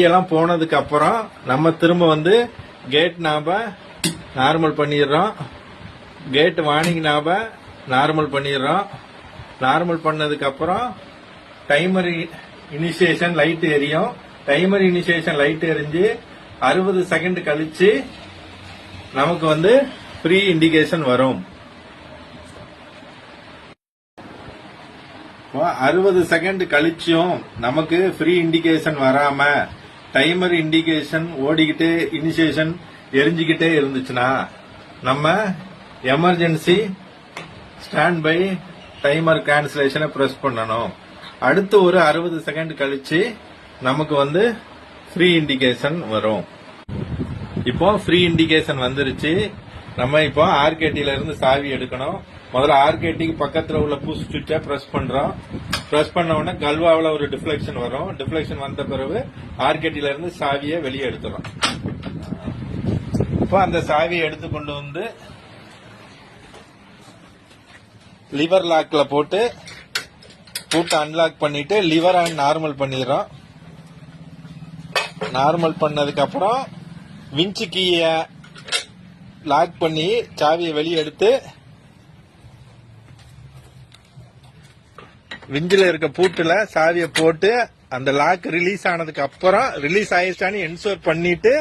எல்லாம் போனதுக்கு அப்புறம் நம்ம திரும்ப வந்து கேட் நாப நார்மல் பண்ணிடுறோம். கேட் வார்னிங் நாப நார்மல் பண்ணிடுறோம். நார்மல் பண்ணதுக்கு அப்புறம் டைமர் இனிஷியேஷன் லைட் எரியும். டைமர் இனிஷியேஷன் லைட் எரிஞ்சு 60 செகண்ட் கழிச்சு நமக்கு வந்து ஃப்ரீ இண்டிகேஷன் வரும். 60 செகண்ட் கழிச்சும் நமக்கு ஃப்ரீ இண்டிகேஷன் வராம டைமர் இண்டிகேஷன் ஓடிக்கிட்டே இனிஷியேஷன் எரிஞ்சுக்கிட்டே இருந்துச்சுன்னா நம்ம எமர்ஜென்சி ஸ்டாண்ட் பை டைமர் கேன்சலேஷனை பிரஸ் பண்ணணும். அடுத்து ஒரு 60 செகண்ட் கழிச்சு நமக்கு வந்து ஃப்ரீ இண்டிகேஷன் வரும். இப்போ ஃப்ரீ இண்டிகேஷன் வந்துருச்சு. நம்ம இப்போ ஆர்கேடில இருந்து சாவி எடுக்கணும். முதல்ல ஆர்கேடிக்கு பக்கத்துல உள்ள புஷ் சுவிட்சை பிரஸ் பண்றோம். பிரஸ் பண்ண உடனே கல்வாவில் ஒரு டிஃப்ளெக்ஷன் வரும். டிஃப்ளெக்ஷன் வந்த பிறகு ஆர்கேடில இருந்து சாவியை வெளியே எடுத்துறோம். இப்போ அந்த சாவியை எடுத்து கொண்டு வந்து லிவர் லாக்ல போட்டு அன்லாக் பண்ணிட்டு லிவர் அண்ட் நார்மல் பண்ணிடுறோம். நார்மல் பண்ணதுக்கு அப்புறம் விஞ்ச் கீய லாக் பண்ணி சாவியை வெளியே எடுத்து விஞ்சில இருக்க பூட்டுல சாவியை போட்டு அந்த லாக் ரிலீஸ் ஆனதுக்கு அப்புறம் ரிலீஸ் ஆயிடுச்சான்னு என்ஷூர் பண்ணிட்டு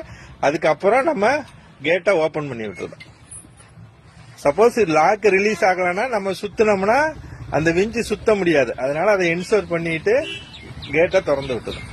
அதுக்கப்புறம் நம்ம கேட்டை ஓபன் பண்ணி விட்டுறோம். சப்போஸ் லாக் ரிலீஸ் ஆகலன்னா நம்ம சுத்தினோம்னா அந்த விஞ்சு சுத்த முடியாது. அதனால அதை என்ஷூர் பண்ணிட்டு கேட்டை திறந்து விட்டுறோம்.